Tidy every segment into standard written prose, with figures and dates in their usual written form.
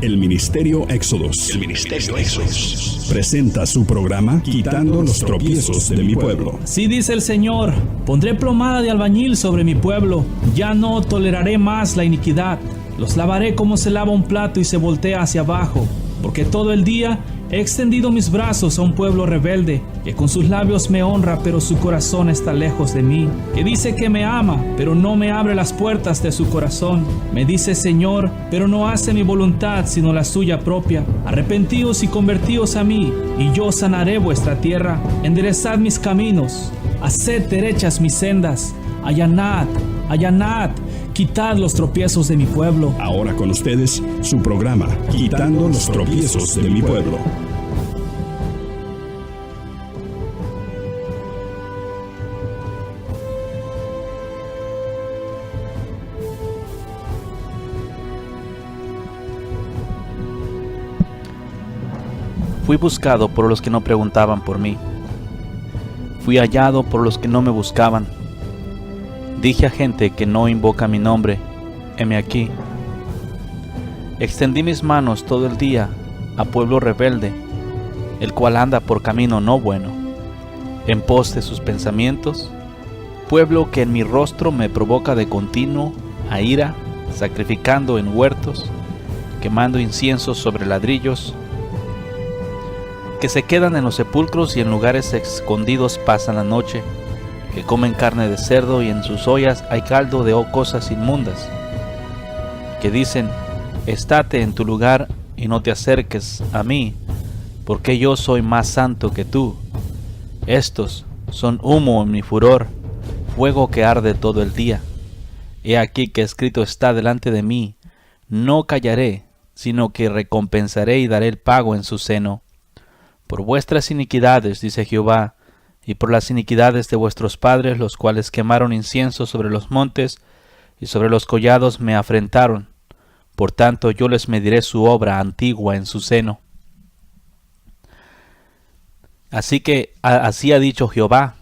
El Ministerio Éxodos presenta su programa Quitando los tropiezos de mi pueblo. Así dice el Señor: pondré plomada de albañil sobre mi pueblo, ya no toleraré más la iniquidad. Los lavaré como se lava un plato y se voltea hacia abajo, porque todo el día he extendido mis brazos a un pueblo rebelde, que con sus labios me honra, pero su corazón está lejos de mí, que dice que me ama, pero no me abre las puertas de su corazón. Me dice Señor, pero no hace mi voluntad, sino la suya propia. Arrepentíos y convertíos a mí, y yo sanaré vuestra tierra. Enderezad mis caminos, haced derechas mis sendas. Allanad, allanad, quitad los tropiezos de mi pueblo. Ahora con ustedes, su programa Quitando los tropiezos de mi pueblo. Fui buscado por los que no preguntaban por mí. Fui hallado por los que no me buscaban. Dije a gente que no invoca mi nombre: heme aquí. Extendí mis manos todo el día a pueblo rebelde, el cual anda por camino no bueno, en pos de sus pensamientos, pueblo que en mi rostro me provoca de continuo a ira, sacrificando en huertos, quemando incienso sobre ladrillos, que se quedan en los sepulcros y en lugares escondidos pasan la noche, que comen carne de cerdo y en sus ollas hay caldo de cosas inmundas, que dicen: estate en tu lugar y no te acerques a mí, porque yo soy más santo que tú. Estos son humo en mi furor, fuego que arde todo el día. He aquí que escrito está delante de mí: no callaré, sino que recompensaré y daré el pago en su seno. Por vuestras iniquidades, dice Jehová, y por las iniquidades de vuestros padres, los cuales quemaron incienso sobre los montes y sobre los collados me afrentaron. Por tanto yo les mediré su obra antigua en su seno. Así ha dicho Jehová: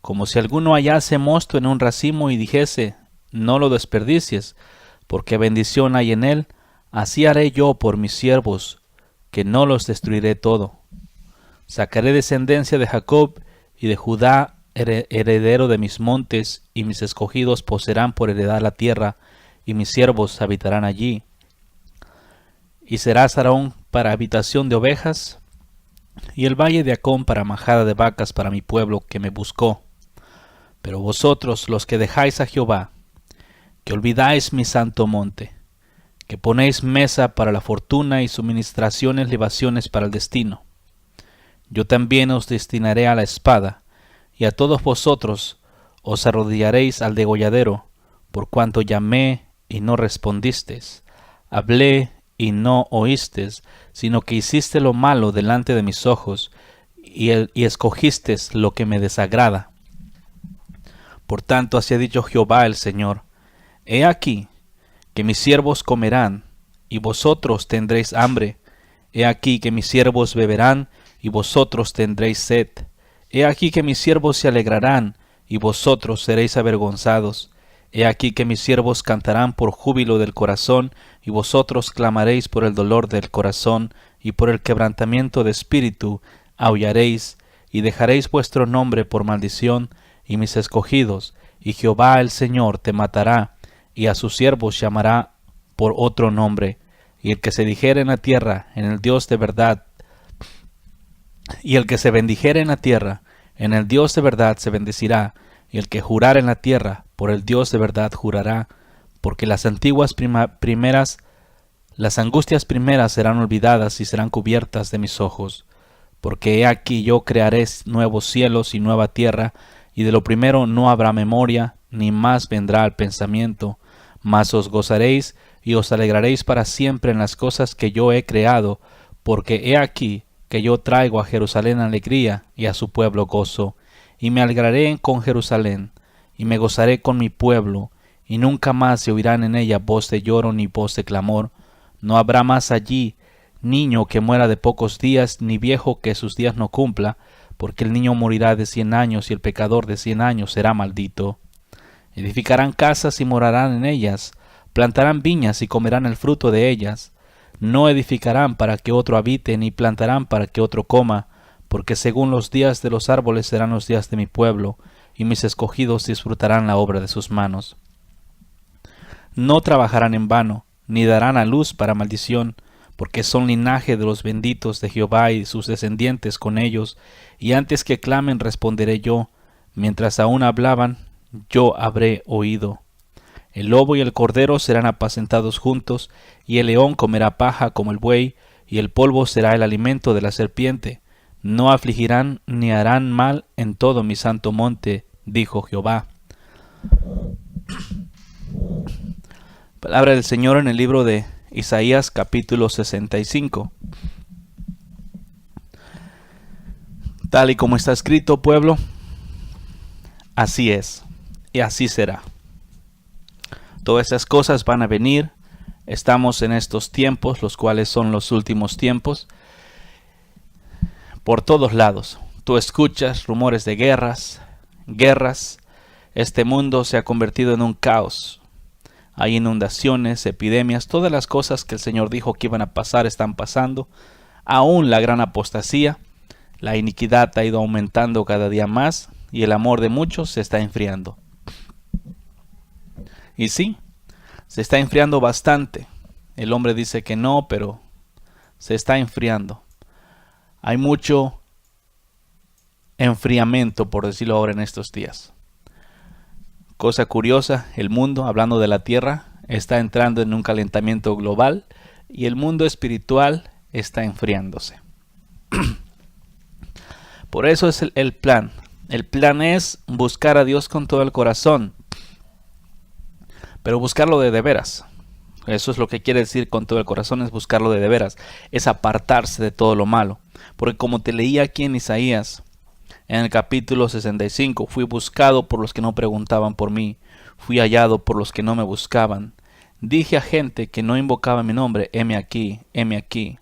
como si alguno hallase mosto en un racimo y dijese: no lo desperdicies, porque bendición hay en él, así haré yo por mis siervos, que no los destruiré todo. Sacaré descendencia de Jacob y de Judá, heredero de mis montes, y mis escogidos poseerán por heredad la tierra, y mis siervos habitarán allí. Y será Sarón para habitación de ovejas, y el valle de Acón para majada de vacas para mi pueblo que me buscó. Pero vosotros, los que dejáis a Jehová, que olvidáis mi santo monte, que ponéis mesa para la fortuna y suministraciones, libaciones para el destino, yo también os destinaré a la espada, y a todos vosotros os arrodillaréis al degolladero, por cuanto llamé y no respondisteis, hablé y no oísteis, sino que hiciste lo malo delante de mis ojos, y escogisteis lo que me desagrada. Por tanto, así ha dicho Jehová el Señor: he aquí que mis siervos comerán, y vosotros tendréis hambre. He aquí que mis siervos beberán, y vosotros tendréis sed. He aquí que mis siervos se alegrarán, y vosotros seréis avergonzados. He aquí que mis siervos cantarán por júbilo del corazón, y vosotros clamaréis por el dolor del corazón, y por el quebrantamiento de espíritu aullaréis, y dejaréis vuestro nombre por maldición, y mis escogidos, y Jehová el Señor te matará, y a sus siervos llamará por otro nombre. Y el que se dijere en la tierra, en el Dios de verdad, y el que se bendijere en la tierra, en el Dios de verdad se bendecirá, y el que jurare en la tierra, por el Dios de verdad jurará, porque las angustias primeras serán olvidadas y serán cubiertas de mis ojos. Porque he aquí yo crearé nuevos cielos y nueva tierra, y de lo primero no habrá memoria, ni más vendrá al pensamiento, mas os gozaréis y os alegraréis para siempre en las cosas que yo he creado, porque he aquí que yo traigo a Jerusalén alegría y a su pueblo gozo, y me alegraré con Jerusalén, y me gozaré con mi pueblo, y nunca más se oirán en ella voz de lloro ni voz de clamor. No habrá más allí niño que muera de pocos días, ni viejo que sus días no cumpla, porque el niño morirá de 100 años, y el pecador de 100 años será maldito. Edificarán casas y morarán en ellas, plantarán viñas y comerán el fruto de ellas. No edificarán para que otro habite, ni plantarán para que otro coma, porque según los días de los árboles serán los días de mi pueblo, y mis escogidos disfrutarán la obra de sus manos. No trabajarán en vano, ni darán a luz para maldición, porque son linaje de los benditos de Jehová y sus descendientes con ellos, y antes que clamen responderé yo, mientras aún hablaban, yo habré oído. El lobo y el cordero serán apacentados juntos, y el león comerá paja como el buey, y el polvo será el alimento de la serpiente. No afligirán ni harán mal en todo mi santo monte, dijo Jehová. Palabra del Señor en el libro de Isaías capítulo 65. Tal y como está escrito, pueblo, así es, y así será. Todas esas cosas van a venir. Estamos en estos tiempos, los cuales son los últimos tiempos. Por todos lados, tú escuchas rumores de guerras. Este mundo se ha convertido en un caos. Hay inundaciones, epidemias, todas las cosas que el Señor dijo que iban a pasar están pasando. Aún la gran apostasía, la iniquidad ha ido aumentando cada día más y el amor de muchos se está enfriando. Y sí, se está enfriando bastante. El hombre dice que no, pero se está enfriando. Hay mucho enfriamiento, por decirlo ahora, en estos días. Cosa curiosa, el mundo, hablando de la tierra, está entrando en un calentamiento global y el mundo espiritual está enfriándose. Por eso es el plan. El plan es buscar a Dios con todo el corazón, pero buscarlo de veras. Eso es lo que quiere decir con todo el corazón, es buscarlo de veras, es apartarse de todo lo malo. Porque como te leí aquí en Isaías, en el capítulo 65, fui buscado por los que no preguntaban por mí, fui hallado por los que no me buscaban. Dije a gente que no invocaba mi nombre, heme aquí, heme aquí.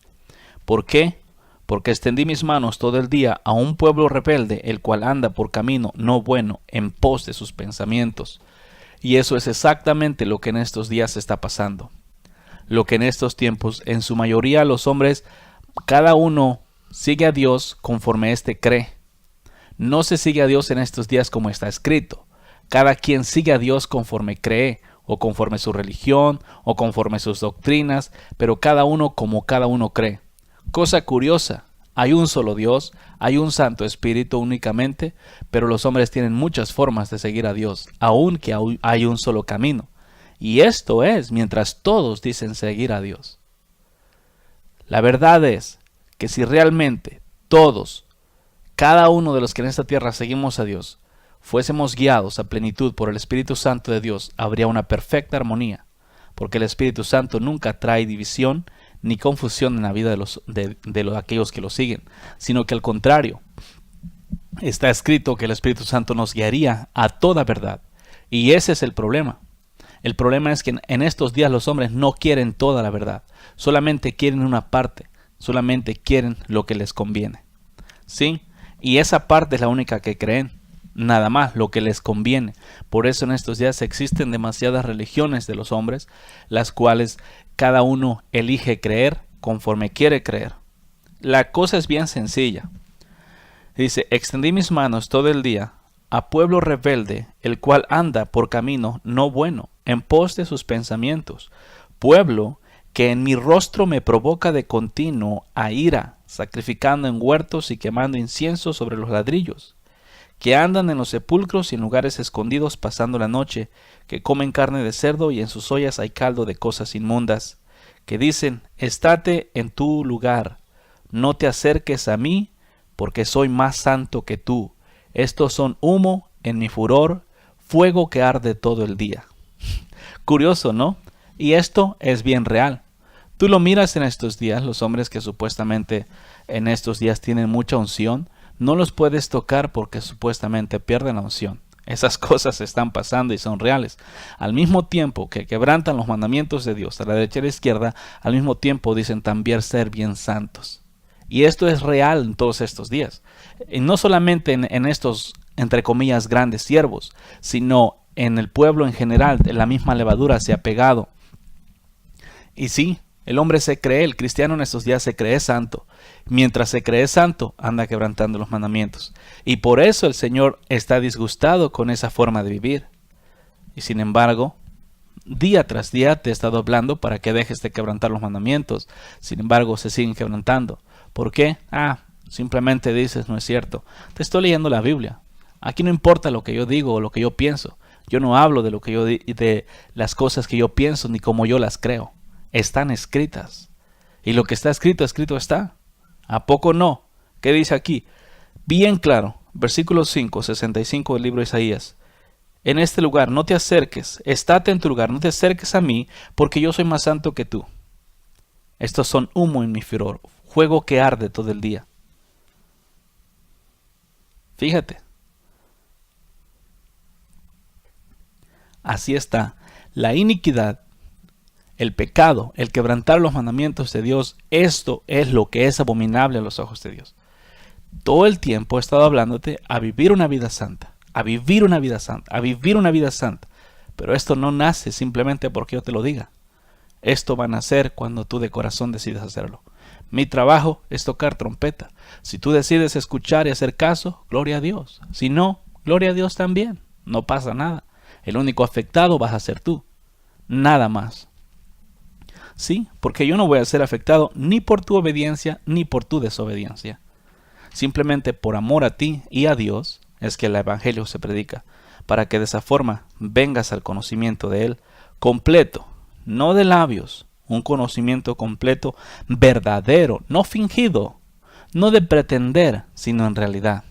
¿Por qué? Porque extendí mis manos todo el día a un pueblo rebelde, el cual anda por camino no bueno, en pos de sus pensamientos. Y eso es exactamente lo que en estos días está pasando. Lo que en estos tiempos, en su mayoría los hombres, cada uno sigue a Dios conforme éste cree. No se sigue a Dios en estos días como está escrito. Cada quien sigue a Dios conforme cree, o conforme su religión, o conforme sus doctrinas, pero cada uno como cada uno cree. Cosa curiosa, hay un solo Dios, hay un Santo Espíritu únicamente, pero los hombres tienen muchas formas de seguir a Dios, aunque hay un solo camino. Y esto es mientras todos dicen seguir a Dios. La verdad es que si realmente todos, cada uno de los que en esta tierra seguimos a Dios, fuésemos guiados a plenitud por el Espíritu Santo de Dios, habría una perfecta armonía, porque el Espíritu Santo nunca trae división ni confusión en la vida de aquellos que lo siguen, sino que al contrario, está escrito que el Espíritu Santo nos guiaría a toda verdad, y ese es el problema. El problema es que en estos días los hombres no quieren toda la verdad, solamente quieren una parte, solamente quieren lo que les conviene. ¿Sí? Y esa parte es la única que creen, nada más lo que les conviene. Por eso en estos días existen demasiadas religiones de los hombres, las cuales cada uno elige creer conforme quiere creer. La cosa es bien sencilla. Dice, extendí mis manos todo el día a pueblo rebelde, el cual anda por camino no bueno, en pos de sus pensamientos. Pueblo que en mi rostro me provoca de continuo a ira, sacrificando en huertos y quemando incienso sobre los ladrillos, que andan en los sepulcros y en lugares escondidos pasando la noche, que comen carne de cerdo y en sus ollas hay caldo de cosas inmundas, que dicen, estate en tu lugar, no te acerques a mí, porque soy más santo que tú. Estos son humo en mi furor, fuego que arde todo el día. Curioso, ¿no? Y esto es bien real. Tú lo miras en estos días, los hombres que supuestamente en estos días tienen mucha unción, no los puedes tocar porque supuestamente pierden la unción. Esas cosas están pasando y son reales. Al mismo tiempo que quebrantan los mandamientos de Dios a la derecha y a la izquierda, al mismo tiempo dicen también ser bien santos. Y esto es real en todos estos días. Y no solamente en estos, entre comillas, grandes siervos, sino en el pueblo en general, la misma levadura se ha pegado. Y sí, El hombre se cree, el cristiano en estos días se cree santo. Mientras se cree santo, anda quebrantando los mandamientos. Y por eso el Señor está disgustado con esa forma de vivir. Y sin embargo, día tras día te he estado hablando para que dejes de quebrantar los mandamientos. Sin embargo, se siguen quebrantando. ¿Por qué? Simplemente dices, no es cierto. Te estoy leyendo la Biblia. Aquí no importa lo que yo digo o lo que yo pienso. Yo no hablo de lo que de las cosas que yo pienso ni como yo las creo. Están escritas. Y lo que está escrito, escrito está. ¿A poco no? ¿Qué dice aquí? Bien claro. Versículo 5, 65 del libro de Isaías. En este lugar no te acerques, estate en tu lugar, no te acerques a mí, porque yo soy más santo que tú. Estos son humo en mi furor, fuego que arde todo el día. Fíjate. Así está. La iniquidad, el pecado, el quebrantar los mandamientos de Dios, esto es lo que es abominable a los ojos de Dios. Todo el tiempo he estado hablándote a vivir una vida santa. A vivir una vida santa, a vivir una vida santa. Pero esto no nace simplemente porque yo te lo diga. Esto va a nacer cuando tú de corazón decides hacerlo. Mi trabajo es tocar trompeta. Si tú decides escuchar y hacer caso, gloria a Dios. Si no, gloria a Dios también. No pasa nada. El único afectado vas a ser tú. Nada más. Sí, porque yo no voy a ser afectado ni por tu obediencia ni por tu desobediencia. Simplemente por amor a ti y a Dios es que el evangelio se predica, para que de esa forma vengas al conocimiento de Él completo, no de labios, un conocimiento completo, verdadero, no fingido, no de pretender, sino en realidad.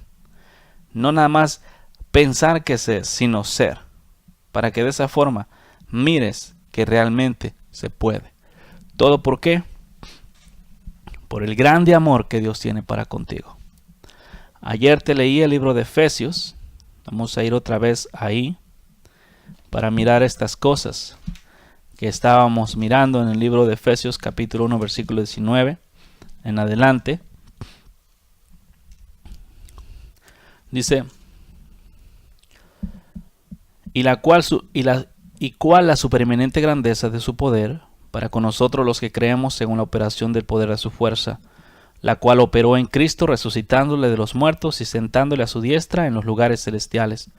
No nada más pensar que sé, sino ser, para que de esa forma mires que realmente se puede. ¿Todo por qué? Por el grande amor que Dios tiene para contigo. Ayer te leí el libro de Efesios. Vamos a ir otra vez ahí para mirar estas cosas que estábamos mirando en el libro de Efesios capítulo 1 versículo 19 en adelante. Dice, cuál la supereminente grandeza de su poder para con nosotros los que creemos según la operación del poder de su fuerza, la cual operó en Cristo resucitándole de los muertos y sentándole a su diestra en los lugares celestiales,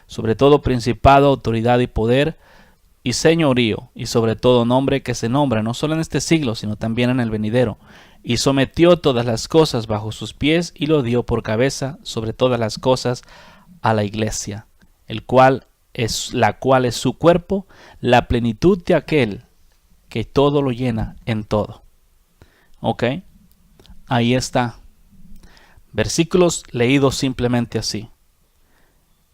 sobre todo principado, autoridad y poder y señorío, y sobre todo nombre que se nombra no solo en este siglo, sino también en el venidero, y sometió todas las cosas bajo sus pies y lo dio por cabeza sobre todas las cosas a la iglesia, la cual es su cuerpo, la plenitud de aquel que todo lo llena en todo. ¿Ok? Ahí está. Versículos leídos simplemente así.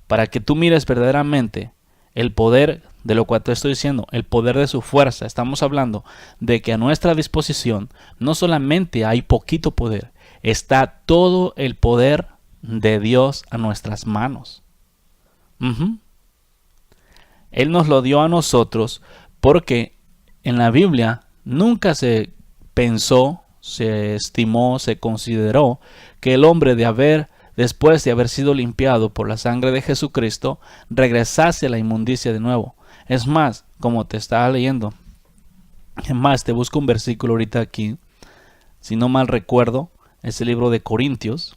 Para que tú mires verdaderamente el poder de lo cual te estoy diciendo, el poder de su fuerza. Estamos hablando de que a nuestra disposición no solamente hay poquito poder, está todo el poder de Dios a nuestras manos. Él nos lo dio a nosotros porque en la Biblia nunca se pensó, se estimó, se consideró que el hombre después de haber sido limpiado por la sangre de Jesucristo, regresase a la inmundicia de nuevo. Es más, como te estaba leyendo, es más, te busco un versículo ahorita aquí, si no mal recuerdo, es el libro de Corintios,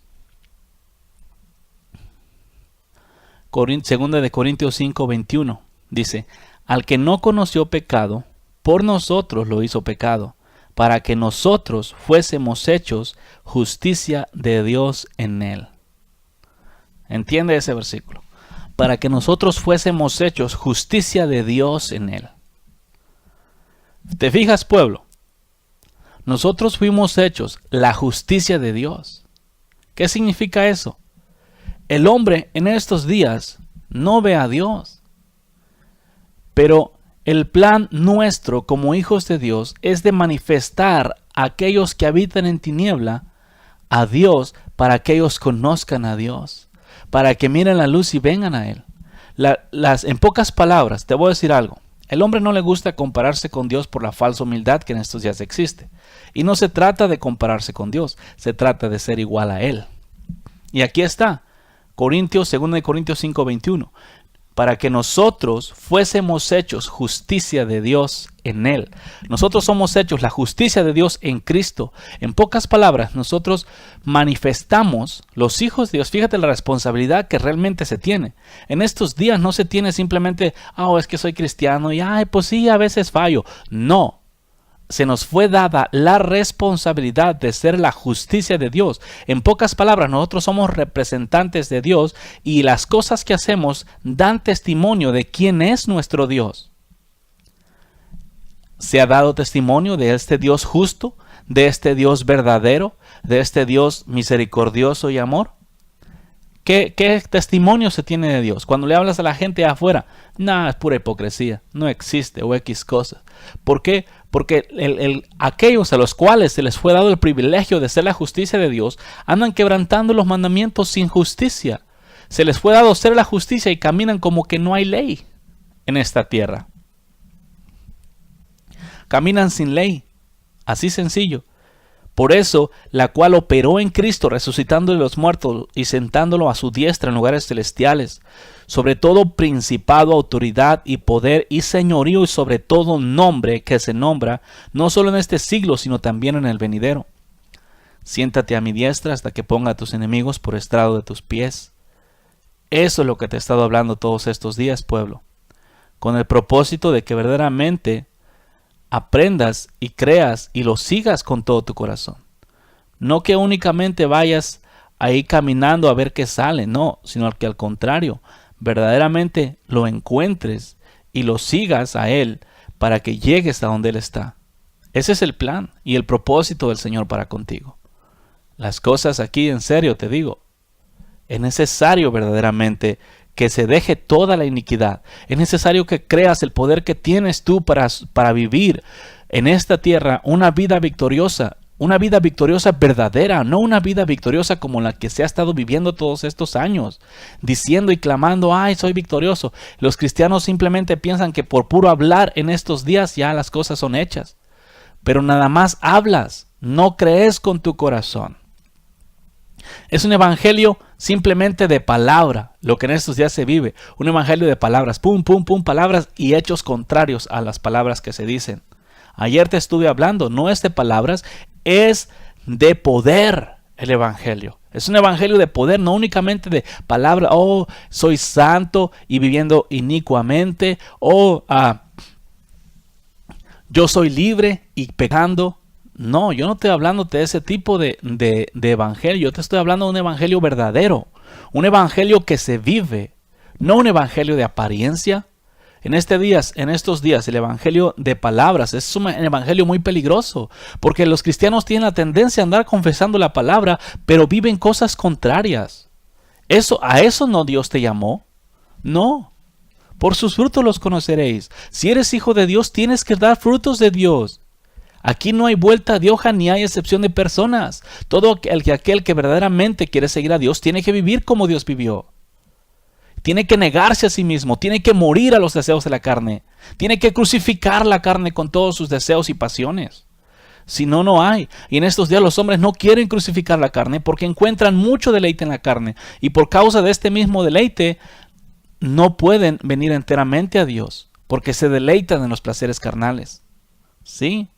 segunda de Corintios 5:21, dice, al que no conoció pecado, por nosotros lo hizo pecado, para que nosotros fuésemos hechos justicia de Dios en él. ¿Entiende ese versículo? Para que nosotros fuésemos hechos justicia de Dios en él. ¿Te fijas, pueblo? Nosotros fuimos hechos la justicia de Dios. ¿Qué significa eso? El hombre en estos días no ve a Dios. Pero el plan nuestro como hijos de Dios es de manifestar a aquellos que habitan en tiniebla a Dios, para que ellos conozcan a Dios, para que miren la luz y vengan a Él. En pocas palabras, te voy a decir algo. El hombre no le gusta compararse con Dios por la falsa humildad que en estos días existe. Y no se trata de compararse con Dios, se trata de ser igual a Él. Y aquí está, 2 Corintios 5:21. para que nosotros fuésemos hechos justicia de Dios en Él. Nosotros somos hechos la justicia de Dios en Cristo. En pocas palabras, nosotros manifestamos los hijos de Dios. Fíjate la responsabilidad que realmente se tiene. En estos días no se tiene simplemente, es que soy cristiano y, pues sí, a veces fallo. No. Se nos fue dada la responsabilidad de ser la justicia de Dios. En pocas palabras, nosotros somos representantes de Dios y las cosas que hacemos dan testimonio de quién es nuestro Dios. Se ha dado testimonio de este Dios justo, de este Dios verdadero, de este Dios misericordioso y amor. ¿Qué testimonio se tiene de Dios? Cuando le hablas a la gente afuera, nada, es pura hipocresía, no existe o X cosas. ¿Por qué? Porque aquellos a los cuales se les fue dado el privilegio de ser la justicia de Dios, andan quebrantando los mandamientos sin justicia. Se les fue dado ser la justicia y caminan como que no hay ley en esta tierra. Caminan sin ley, así sencillo. Por eso, la cual operó en Cristo, resucitando de los muertos y sentándolo a su diestra en lugares celestiales, sobre todo principado, autoridad y poder y señorío y sobre todo nombre que se nombra, no solo en este siglo, sino también en el venidero. Siéntate a mi diestra hasta que ponga a tus enemigos por estrado de tus pies. Eso es lo que te he estado hablando todos estos días, pueblo, con el propósito de que verdaderamente aprendas y creas y lo sigas con todo tu corazón. No que únicamente vayas ahí caminando a ver qué sale, no, sino que al contrario, verdaderamente lo encuentres y lo sigas a Él para que llegues a donde Él está. Ese es el plan y el propósito del Señor para contigo. Las cosas aquí, en serio te digo, es necesario verdaderamente que se deje toda la iniquidad. Es necesario que creas el poder que tienes tú para vivir en esta tierra una vida victoriosa verdadera, no una vida victoriosa como la que se ha estado viviendo todos estos años, diciendo y clamando, soy victorioso. Los cristianos simplemente piensan que por puro hablar en estos días ya las cosas son hechas. Pero nada más hablas, no crees con tu corazón. Es un evangelio simplemente de palabra, lo que en estos días se vive. Un evangelio de palabras, pum, pum, pum, palabras y hechos contrarios a las palabras que se dicen. Ayer te estuve hablando, no es de palabras, es de poder el evangelio. Es un evangelio de poder, no únicamente de palabra, soy santo y viviendo inicuamente, yo soy libre y pecando. No, yo no estoy hablando de ese tipo de evangelio. Yo te estoy hablando de un evangelio verdadero. Un evangelio que se vive. No un evangelio de apariencia. En estos días, el evangelio de palabras es un evangelio muy peligroso. Porque los cristianos tienen la tendencia a andar confesando la palabra, pero viven cosas contrarias. ¿A eso no Dios te llamó? No. Por sus frutos los conoceréis. Si eres hijo de Dios, tienes que dar frutos de Dios. Aquí no hay vuelta de hoja ni hay excepción de personas. Todo aquel que verdaderamente quiere seguir a Dios tiene que vivir como Dios vivió. Tiene que negarse a sí mismo, tiene que morir a los deseos de la carne. Tiene que crucificar la carne con todos sus deseos y pasiones. Si no, no hay. Y en estos días los hombres no quieren crucificar la carne porque encuentran mucho deleite en la carne. Y por causa de este mismo deleite no pueden venir enteramente a Dios porque se deleitan en los placeres carnales. ¿Sí?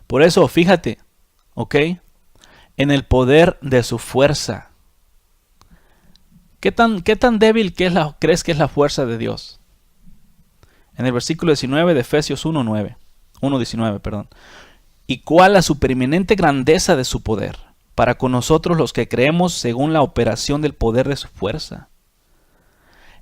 Por eso, fíjate, en el poder de su fuerza. ¿Qué tan débil crees que es la fuerza de Dios? En el versículo 19 de Efesios 1:19. ¿Y cuál la supereminente grandeza de su poder para con nosotros los que creemos según la operación del poder de su fuerza?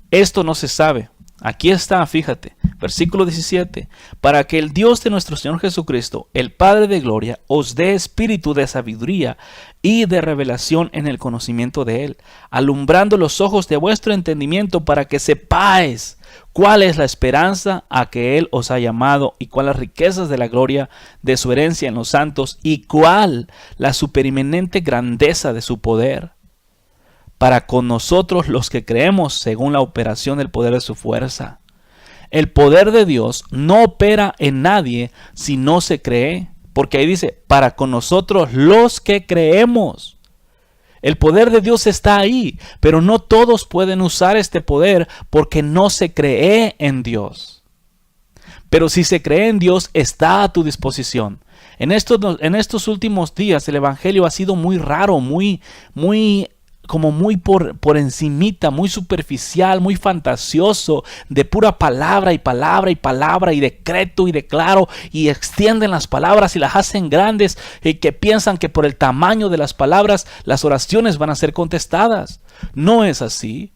Esto no se sabe. Aquí está, fíjate, versículo 17, para que el Dios de nuestro Señor Jesucristo, el Padre de gloria, os dé espíritu de sabiduría y de revelación en el conocimiento de Él, alumbrando los ojos de vuestro entendimiento para que sepáis cuál es la esperanza a que Él os ha llamado y cuáles las riquezas de la gloria de su herencia en los santos y cuál la supereminente grandeza de su poder para con nosotros los que creemos según la operación del poder de su fuerza. El poder de Dios no opera en nadie si no se cree, porque ahí dice, para con nosotros los que creemos. El poder de Dios está ahí, pero no todos pueden usar este poder porque no se cree en Dios. Pero si se cree en Dios, está a tu disposición. En estos últimos días el evangelio ha sido muy raro, muy por encimita, muy superficial, muy fantasioso, de pura palabra y palabra y palabra y decreto y declaro, y extienden las palabras y las hacen grandes, y que piensan que por el tamaño de las palabras las oraciones van a ser contestadas. No es así.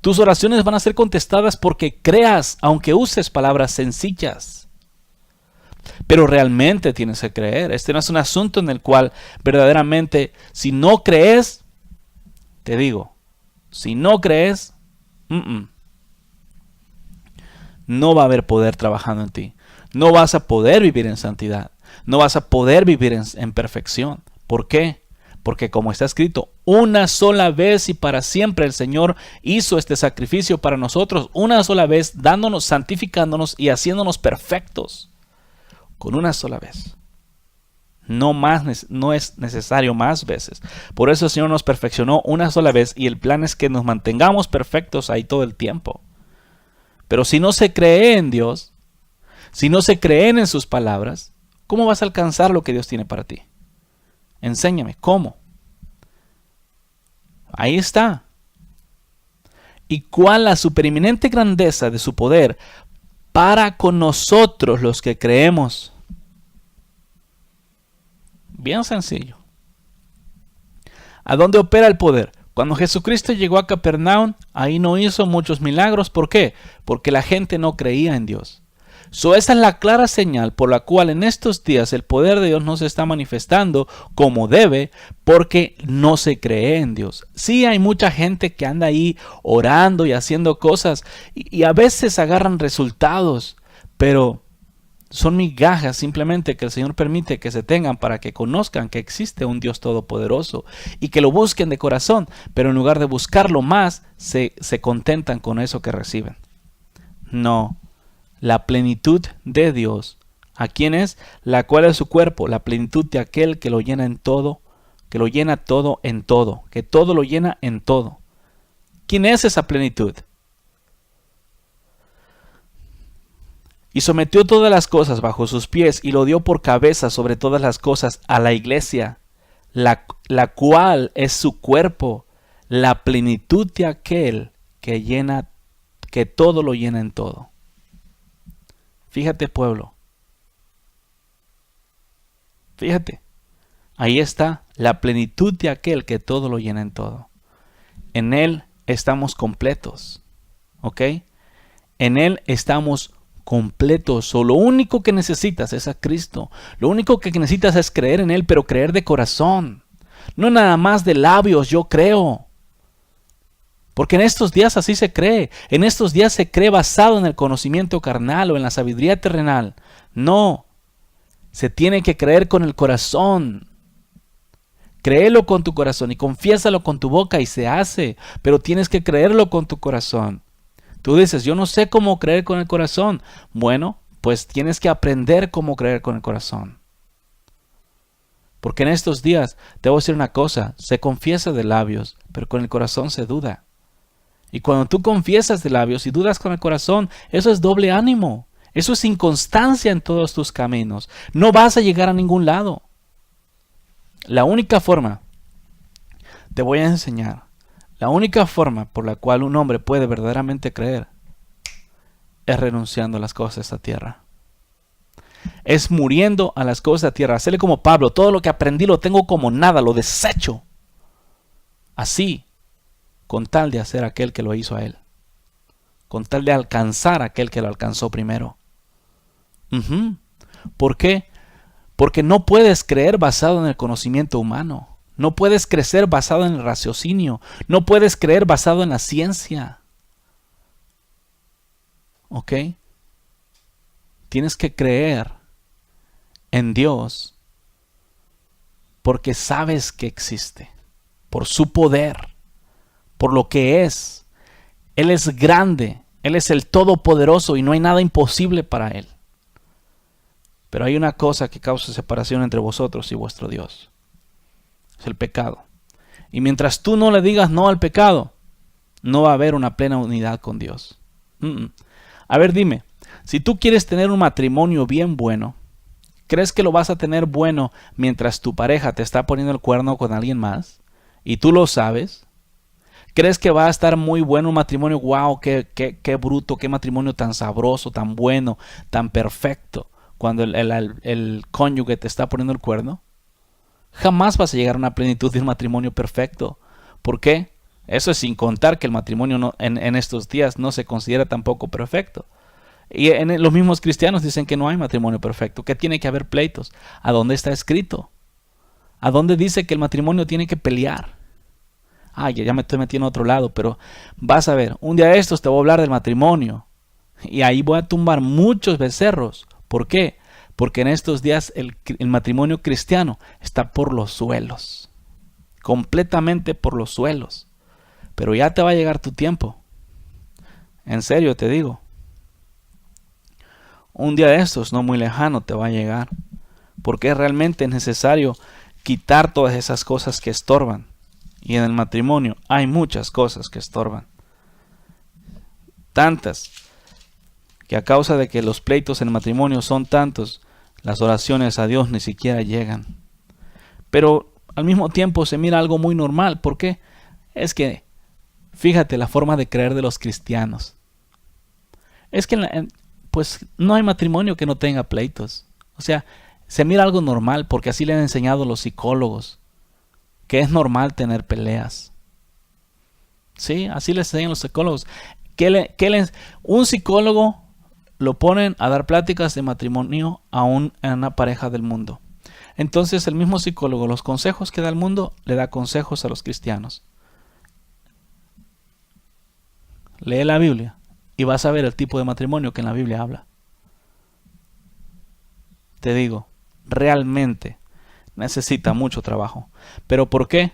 Tus oraciones van a ser contestadas porque creas, aunque uses palabras sencillas. Pero realmente tienes que creer. Este no es un asunto en el cual verdaderamente, si no crees, te digo, si no crees, no va a haber poder trabajando en ti. No vas a poder vivir en santidad. No vas a poder vivir en perfección. ¿Por qué? Porque como está escrito, una sola vez y para siempre el Señor hizo este sacrificio para nosotros. Una sola vez, dándonos, santificándonos y haciéndonos perfectos. Con una sola vez. No es necesario más veces. Por eso el Señor nos perfeccionó una sola vez y el plan es que nos mantengamos perfectos ahí todo el tiempo. Pero si no se cree en Dios, si no se creen en sus palabras, ¿cómo vas a alcanzar lo que Dios tiene para ti? Enséñame, ¿cómo? Ahí está. ¿Y cuál la supereminente grandeza de su poder para con nosotros los que creemos? Bien sencillo. ¿A dónde opera el poder? Cuando Jesucristo llegó a Capernaum, ahí no hizo muchos milagros. ¿Por qué? Porque la gente no creía en Dios. Esa es la clara señal por la cual en estos días el poder de Dios no se está manifestando como debe, porque no se cree en Dios. Sí, hay mucha gente que anda ahí orando y haciendo cosas y a veces agarran resultados, pero son migajas simplemente que el Señor permite que se tengan para que conozcan que existe un Dios todopoderoso y que lo busquen de corazón, pero en lugar de buscarlo más, se contentan con eso que reciben. No, la plenitud de Dios, ¿a quién es? La cual es su cuerpo, la plenitud de aquel que lo llena en todo, que lo llena todo en todo, que todo lo llena en todo. ¿Quién es esa plenitud? Y sometió todas las cosas bajo sus pies y lo dio por cabeza sobre todas las cosas a la iglesia, la cual es su cuerpo, la plenitud de aquel que todo lo llena en todo. Fíjate, pueblo. Fíjate. Ahí está la plenitud de aquel que todo lo llena en todo. En Él estamos completos. ¿Ok? En Él estamos completos. Lo único que necesitas es a Cristo. Lo único que necesitas es creer en Él, pero creer de corazón. No nada más de labios, yo creo. Porque en estos días así se cree. En estos días se cree basado en el conocimiento carnal o en la sabiduría terrenal. No. Se tiene que creer con el corazón. Créelo con tu corazón y confiésalo con tu boca y se hace. Pero tienes que creerlo con tu corazón. Tú dices, yo no sé cómo creer con el corazón. Bueno, pues tienes que aprender cómo creer con el corazón. Porque en estos días, te voy a decir una cosa, se confiesa de labios, pero con el corazón se duda. Y cuando tú confiesas de labios y dudas con el corazón, eso es doble ánimo. Eso es inconstancia en todos tus caminos. No vas a llegar a ningún lado. La única forma, te voy a enseñar, la única forma por la cual un hombre puede verdaderamente creer es renunciando a las cosas de esta tierra. Es muriendo a las cosas de la tierra. Hacerle como Pablo, todo lo que aprendí lo tengo como nada, lo desecho. Así, con tal de hacer aquel que lo hizo a él. Con tal de alcanzar a aquel que lo alcanzó primero. ¿Por qué? Porque no puedes creer basado en el conocimiento humano. No puedes crecer basado en el raciocinio. No puedes creer basado en la ciencia. ¿Ok? Tienes que creer en Dios porque sabes que existe. Por su poder. Por lo que es. Él es grande. Él es el Todopoderoso y no hay nada imposible para Él. Pero hay una cosa que causa separación entre vosotros y vuestro Dios. Es el pecado. Y mientras tú no le digas no al pecado, no va a haber una plena unidad con Dios. A ver, dime, si tú quieres tener un matrimonio bien bueno, ¿crees que lo vas a tener bueno mientras tu pareja te está poniendo el cuerno con alguien más? ¿Y tú lo sabes? ¿Crees que va a estar muy bueno un matrimonio? ¡Wow! ¡Qué bruto! ¡Qué matrimonio tan sabroso, tan bueno, tan perfecto! Cuando el cónyuge te está poniendo el cuerno. Jamás vas a llegar a una plenitud de un matrimonio perfecto. ¿Por qué? Eso es sin contar que el matrimonio en estos días no se considera tampoco perfecto. Y los mismos cristianos dicen que no hay matrimonio perfecto, que tiene que haber pleitos. ¿A dónde está escrito? ¿A dónde dice que el matrimonio tiene que pelear? Ya me estoy metiendo a otro lado, pero vas a ver, un día de estos te voy a hablar del matrimonio. Y ahí voy a tumbar muchos becerros. ¿Por qué? Porque en estos días el matrimonio cristiano está por los suelos. Completamente por los suelos. Pero ya te va a llegar tu tiempo. En serio te digo. Un día de estos, no muy lejano, te va a llegar. Porque es realmente necesario quitar todas esas cosas que estorban. Y en el matrimonio hay muchas cosas que estorban. Tantas que a causa de que los pleitos en el matrimonio son tantos, las oraciones a Dios ni siquiera llegan. Pero al mismo tiempo se mira algo muy normal. ¿Por qué? Es que, fíjate la forma de creer de los cristianos. Es que pues no hay matrimonio que no tenga pleitos. O sea, se mira algo normal porque así le han enseñado los psicólogos. Que es normal tener peleas. Sí, así les enseñan los psicólogos. Un psicólogo lo ponen a dar pláticas de matrimonio a una pareja del mundo. Entonces el mismo psicólogo, los consejos que da al mundo, le da consejos a los cristianos. Lee la Biblia y vas a ver el tipo de matrimonio que en la Biblia habla. Te digo, realmente necesita mucho trabajo. ¿Pero por qué?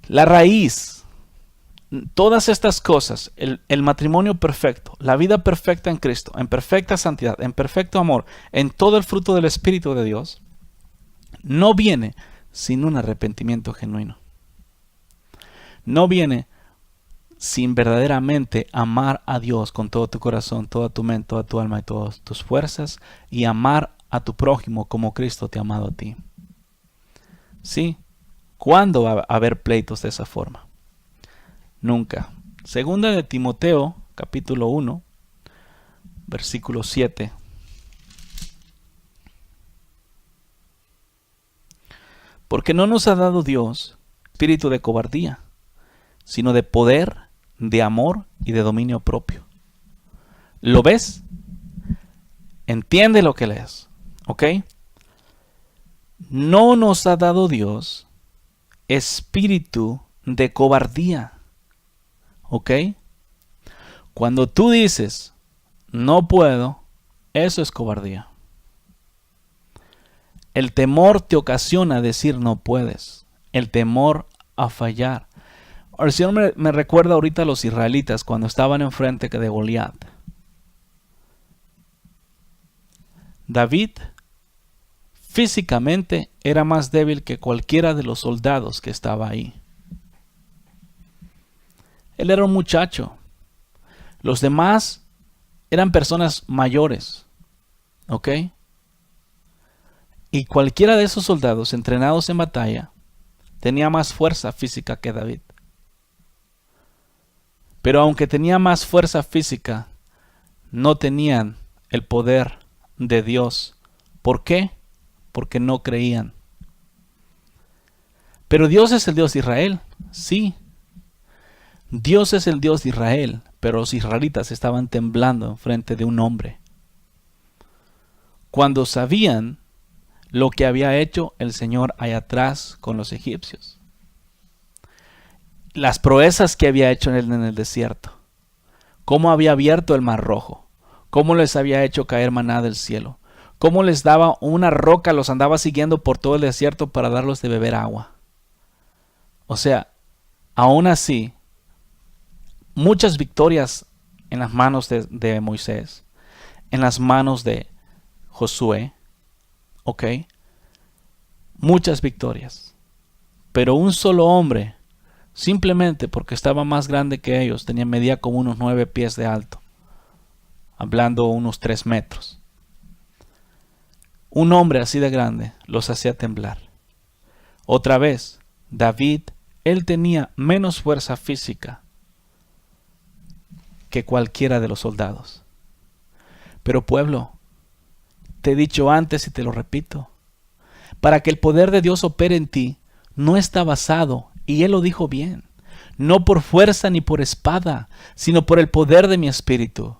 La raíz, todas estas cosas, el matrimonio perfecto, la vida perfecta en Cristo, en perfecta santidad, en perfecto amor, en todo el fruto del Espíritu de Dios, no viene sin un arrepentimiento genuino. No viene sin verdaderamente amar a Dios con todo tu corazón, toda tu mente, toda tu alma y todas tus fuerzas, y amar a tu prójimo como Cristo te ha amado a ti. ¿Sí? ¿Cuándo va a haber pleitos de esa forma? Nunca. Segunda de Timoteo, capítulo 1, versículo 7. Porque no nos ha dado Dios espíritu de cobardía, sino de poder, de amor y de dominio propio. ¿Lo ves? Entiende lo que lees, ¿ok? No nos ha dado Dios espíritu de cobardía, ¿ok? Cuando tú dices, no puedo, eso es cobardía. El temor te ocasiona decir no puedes. El temor a fallar. El Señor me recuerda ahorita a los israelitas cuando estaban enfrente de Goliat. David físicamente era más débil que cualquiera de los soldados que estaba ahí. Él era un muchacho. Los demás eran personas mayores. ¿Ok? Y cualquiera de esos soldados entrenados en batalla tenía más fuerza física que David. Pero aunque tenía más fuerza física, no tenían el poder de Dios. ¿Por qué? Porque no creían. Pero Dios es el Dios de Israel. Sí. Dios es el Dios de Israel, pero los israelitas estaban temblando en frente de un hombre. Cuando sabían lo que había hecho el Señor allá atrás con los egipcios. Las proezas que había hecho en el desierto. Cómo había abierto el mar rojo. Cómo les había hecho caer maná del cielo. Cómo les daba una roca, los andaba siguiendo por todo el desierto para darlos de beber agua. O sea, aún así, muchas victorias en las manos de Moisés, en las manos de Josué, ¿ok? Muchas victorias. Pero un solo hombre, simplemente porque estaba más grande que ellos, medía como unos 9 pies de alto, hablando unos 3 metros. Un hombre así de grande los hacía temblar. Otra vez, David, él tenía menos fuerza física que cualquiera de los soldados. Pero pueblo, te he dicho antes y te lo repito, para que el poder de Dios opere en ti, no está basado, y él lo dijo bien, no por fuerza ni por espada, sino por el poder de mi espíritu.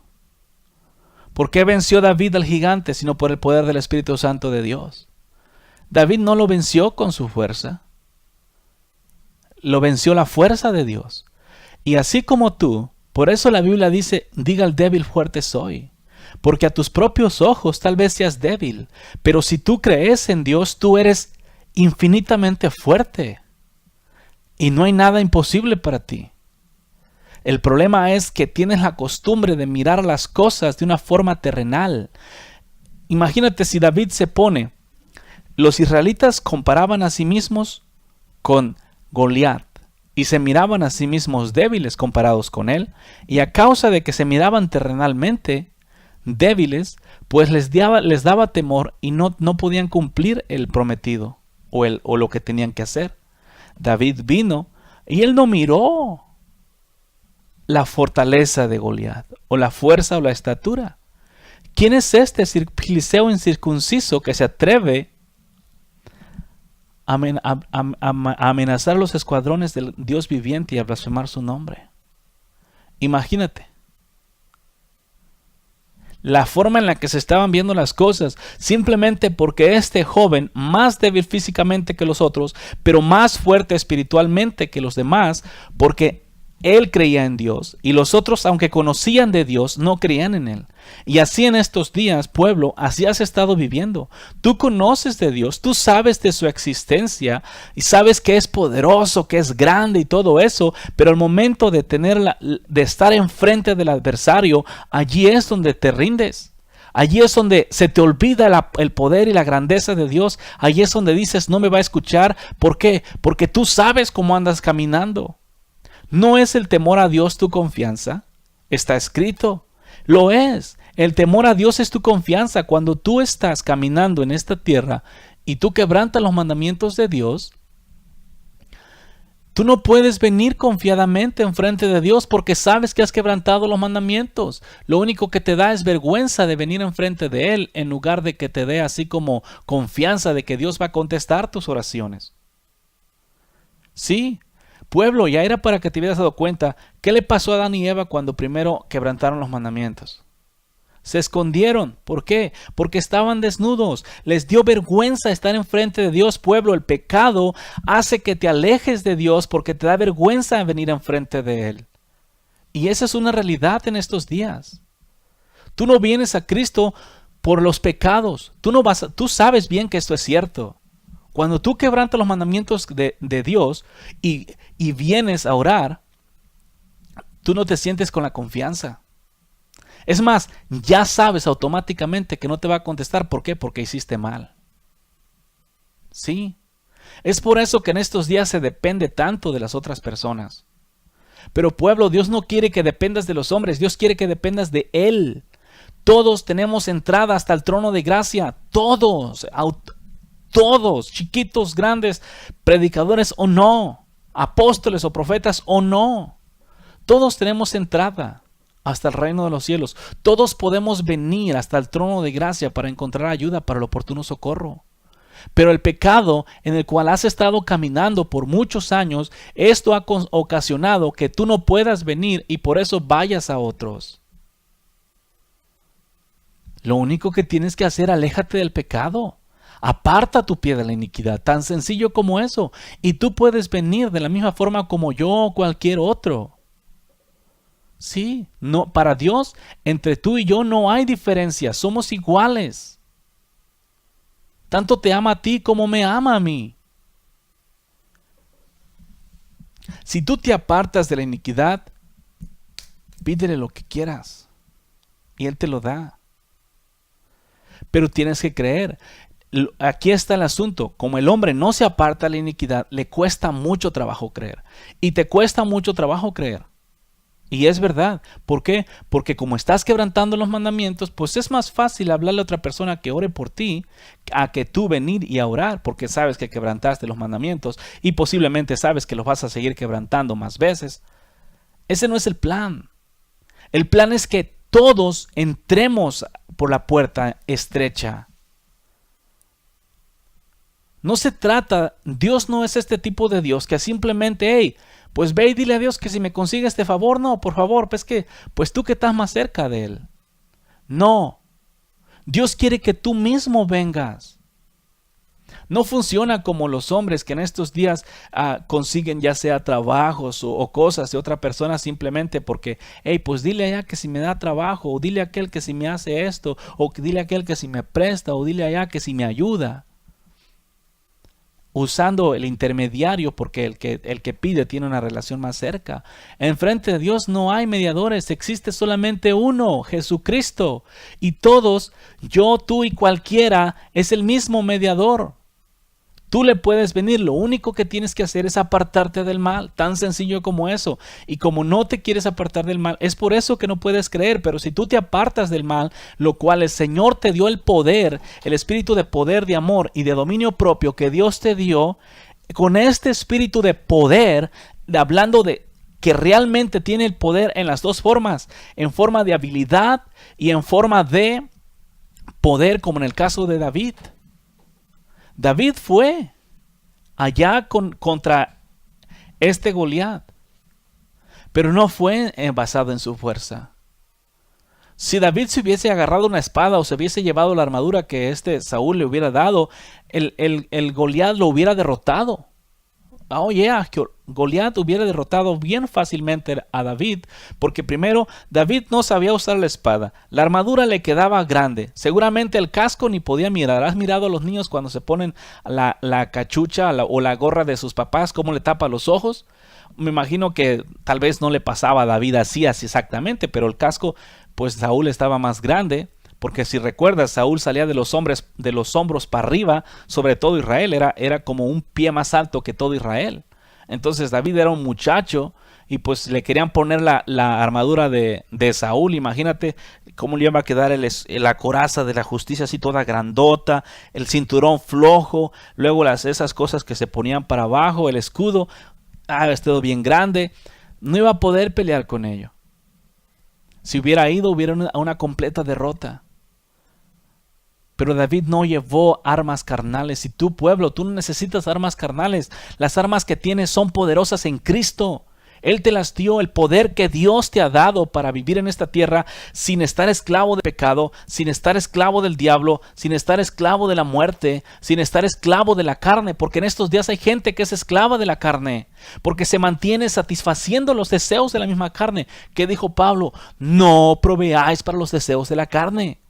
¿Por qué venció David al gigante, sino por el poder del Espíritu Santo de Dios? David no lo venció con su fuerza, lo venció la fuerza de Dios. Y así como tú, por eso la Biblia dice, diga al débil fuerte soy. Porque a tus propios ojos tal vez seas débil, pero si tú crees en Dios, tú eres infinitamente fuerte. Y no hay nada imposible para ti. El problema es que tienes la costumbre de mirar las cosas de una forma terrenal. Imagínate si David se pone, los israelitas comparaban a sí mismos con Goliat y se miraban a sí mismos débiles comparados con él, y a causa de que se miraban terrenalmente débiles, pues les daba temor y no podían cumplir el prometido o lo que tenían que hacer. David vino y él no miró la fortaleza de Goliat o la fuerza o la estatura. ¿Quién es este filisteo incircunciso que se atreve a amenazar los escuadrones del Dios viviente y a blasfemar su nombre? Imagínate la forma en la que se estaban viendo las cosas, simplemente porque este joven, más débil físicamente que los otros, pero más fuerte espiritualmente que los demás, porque él creía en Dios y los otros, aunque conocían de Dios, no creían en él. Y así en estos días, pueblo, así has estado viviendo. Tú conoces de Dios, tú sabes de su existencia y sabes que es poderoso, que es grande y todo eso, pero al momento de de estar enfrente del adversario, allí es donde te rindes. Allí es donde se te olvida el poder y la grandeza de Dios. Allí es donde dices, no me va a escuchar. ¿Por qué? Porque tú sabes cómo andas caminando. ¿No es el temor a Dios tu confianza? Está escrito. Lo es. El temor a Dios es tu confianza. Cuando tú estás caminando en esta tierra y tú quebrantas los mandamientos de Dios, tú no puedes venir confiadamente enfrente de Dios porque sabes que has quebrantado los mandamientos. Lo único que te da es vergüenza de venir enfrente de Él en lugar de que te dé así como confianza de que Dios va a contestar tus oraciones. Sí. Pueblo, ya era para que te hubieras dado cuenta qué le pasó a Adán y Eva cuando primero quebrantaron los mandamientos. Se escondieron. ¿Por qué? Porque estaban desnudos. Les dio vergüenza estar enfrente de Dios. Pueblo, el pecado hace que te alejes de Dios porque te da vergüenza venir enfrente de Él. Y esa es una realidad en estos días. Tú no vienes a Cristo por los pecados. Tú sabes bien que esto es cierto. Cuando tú quebrantas los mandamientos de Dios y vienes a orar, tú no te sientes con la confianza. Es más, ya sabes automáticamente que no te va a contestar. ¿Por qué? Porque hiciste mal. Sí. Es por eso que en estos días se depende tanto de las otras personas. Pero pueblo, Dios no quiere que dependas de los hombres. Dios quiere que dependas de Él. Todos tenemos entrada hasta el trono de gracia. Todos, chiquitos, grandes, predicadores o no, apóstoles o profetas o no. Todos tenemos entrada hasta el reino de los cielos. Todos podemos venir hasta el trono de gracia para encontrar ayuda para el oportuno socorro. Pero el pecado en el cual has estado caminando por muchos años, esto ha ocasionado que tú no puedas venir y por eso vayas a otros. Lo único que tienes que hacer, aléjate del pecado. Aparta tu pie de la iniquidad, tan sencillo como eso. Y tú puedes venir de la misma forma como yo o cualquier otro. Sí, no, para Dios, entre tú y yo no hay diferencia, somos iguales. Tanto te ama a ti como me ama a mí. Si tú te apartas de la iniquidad, pídele lo que quieras y Él te lo da. Pero tienes que creer. aquí está el asunto. Como el hombre no se aparta de la iniquidad, le cuesta mucho trabajo creer. Y te cuesta mucho trabajo creer. Y es verdad. ¿Por qué? Porque como estás quebrantando los mandamientos, pues es más fácil hablarle a otra persona que ore por ti a que tú venir y a orar, porque sabes que quebrantaste los mandamientos y posiblemente sabes que los vas a seguir quebrantando más veces. Ese no es el plan. El plan es que todos entremos por la puerta estrecha. No se trata, Dios no es este tipo de Dios que simplemente, hey, pues ve y dile a Dios que si me consigue este favor, no, por favor, pues tú que estás más cerca de Él. No, Dios quiere que tú mismo vengas. No funciona como los hombres que en estos días consiguen ya sea trabajos o cosas de otra persona simplemente porque, hey, pues dile allá que si me da trabajo, o dile a aquel que si me hace esto, o dile a aquel que si me presta, o dile allá que si me ayuda. Usando el intermediario porque el que pide tiene una relación más cerca. Enfrente de Dios no hay mediadores, existe solamente uno, Jesucristo. Y todos, yo, tú y cualquiera, es el mismo mediador. Tú le puedes venir, lo único que tienes que hacer es apartarte del mal, tan sencillo como eso. Y como no te quieres apartar del mal, es por eso que no puedes creer. Pero si tú te apartas del mal, lo cual el Señor te dio el poder, el espíritu de poder, de amor y de dominio propio que Dios te dio, con este espíritu de poder, hablando de que realmente tiene el poder en las dos formas, en forma de habilidad y en forma de poder, como en el caso de David. David fue allá contra este Goliat, pero no fue basado en su fuerza. Si David se hubiese agarrado una espada o se hubiese llevado la armadura que Saúl le hubiera dado, el Goliat lo hubiera derrotado. Oh yeah, Goliat hubiera derrotado bien fácilmente a David, porque primero David no sabía usar la espada, la armadura le quedaba grande, seguramente el casco ni podía mirar. ¿Has mirado a los niños cuando se ponen la cachucha o la gorra de sus papás, cómo le tapa los ojos? Me imagino que tal vez no le pasaba a David así exactamente, pero el casco, pues Saúl estaba más grande. Porque si recuerdas, Saúl salía de los hombros para arriba, sobre todo Israel, era como un pie más alto que todo Israel. Entonces David era un muchacho y pues le querían poner la armadura de Saúl. Imagínate cómo le iba a quedar la coraza de la justicia así toda grandota, el cinturón flojo, luego esas cosas que se ponían para abajo, el escudo, vestido bien grande. No iba a poder pelear con ello. Si hubiera ido, hubiera una completa derrota. Pero David no llevó armas carnales. Y tú, pueblo, tú no necesitas armas carnales. Las armas que tienes son poderosas en Cristo. Él te las dio, el poder que Dios te ha dado para vivir en esta tierra sin estar esclavo de pecado, sin estar esclavo del diablo, sin estar esclavo de la muerte, sin estar esclavo de la carne. Porque en estos días hay gente que es esclava de la carne, porque se mantiene satisfaciendo los deseos de la misma carne. ¿Qué dijo Pablo? No proveáis para los deseos de la carne.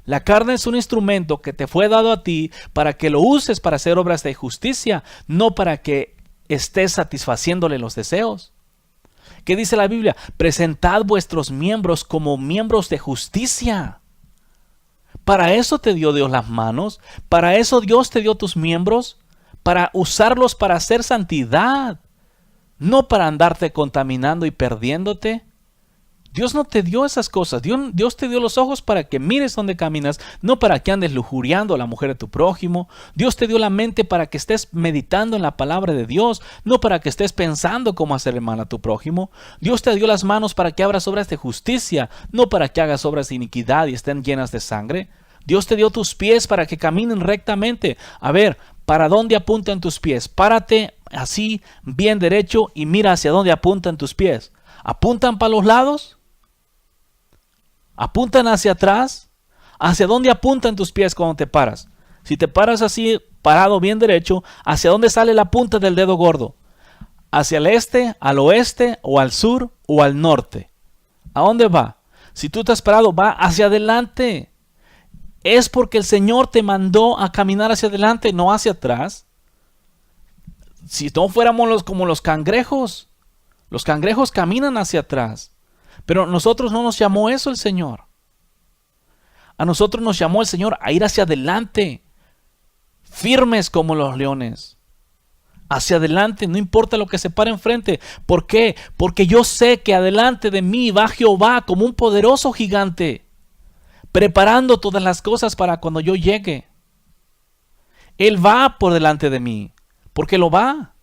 La carne es un instrumento que te fue dado a ti para que lo uses para hacer obras de justicia, no para que estés satisfaciéndole los deseos. ¿Qué dice la Biblia? Presentad vuestros miembros como miembros de justicia. Para eso te dio Dios las manos, para eso Dios te dio tus miembros, para usarlos para hacer santidad, no para andarte contaminando y perdiéndote. Dios no te dio esas cosas. Dios te dio los ojos para que mires dónde caminas, no para que andes lujuriando a la mujer de tu prójimo. Dios te dio la mente para que estés meditando en la palabra de Dios, no para que estés pensando cómo hacer mal a tu prójimo. Dios te dio las manos para que abras obras de justicia, no para que hagas obras de iniquidad y estén llenas de sangre. Dios te dio tus pies para que caminen rectamente. A ver, ¿para dónde apuntan tus pies? Párate así, bien derecho, y mira hacia dónde apuntan tus pies. ¿Apuntan para los lados? ¿Apuntan hacia atrás? ¿Hacia dónde apuntan tus pies cuando te paras? Si te paras así, parado bien derecho, ¿hacia dónde sale la punta del dedo gordo? ¿Hacia el este, al oeste, o al sur, o al norte? ¿A dónde va? Si tú estás parado, va hacia adelante. Es porque el Señor te mandó a caminar hacia adelante, no hacia atrás. Si no fuéramos como los cangrejos caminan hacia atrás. Pero a nosotros no nos llamó eso el Señor. A nosotros nos llamó el Señor a ir hacia adelante. firmes como los leones. Hacia adelante, no importa lo que se pare enfrente. ¿Por qué? Porque yo sé que adelante de mí va Jehová como un poderoso gigante, preparando todas las cosas para cuando yo llegue. Él va por delante de mí, porque lo va.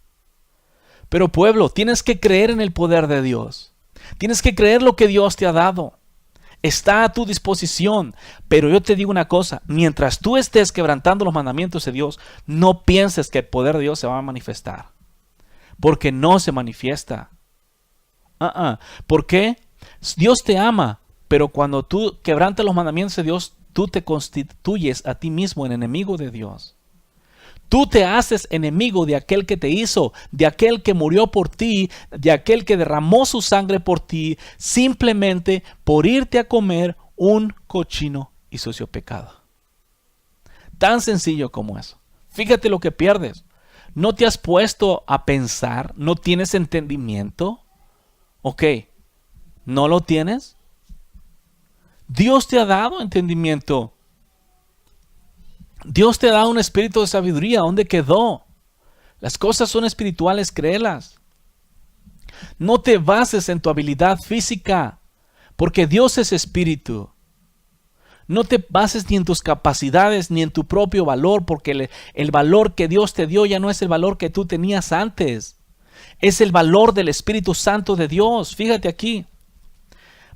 Pero pueblo, tienes que creer en el poder de Dios. Tienes que creer lo que Dios te ha dado. Está a tu disposición. Pero yo te digo una cosa, mientras tú estés quebrantando los mandamientos de Dios, no pienses que el poder de Dios se va a manifestar. Porque no se manifiesta. ¿Por qué? Dios te ama, pero cuando tú quebrantas los mandamientos de Dios, tú te constituyes a ti mismo en enemigo de Dios. Tú te haces enemigo de aquel que te hizo, de aquel que murió por ti, de aquel que derramó su sangre por ti, simplemente por irte a comer un cochino y sucio pecado. Tan sencillo como eso. Fíjate lo que pierdes. ¿No te has puesto a pensar? ¿No tienes entendimiento? Ok, ¿no lo tienes? Dios te ha dado entendimiento. Dios te da un espíritu de sabiduría. ¿Dónde quedó? Las cosas son espirituales, créelas. No te bases en tu habilidad física, porque Dios es espíritu. No te bases ni en tus capacidades, ni en tu propio valor, porque el valor que Dios te dio ya no es el valor que tú tenías antes. Es el valor del Espíritu Santo de Dios. Fíjate aquí.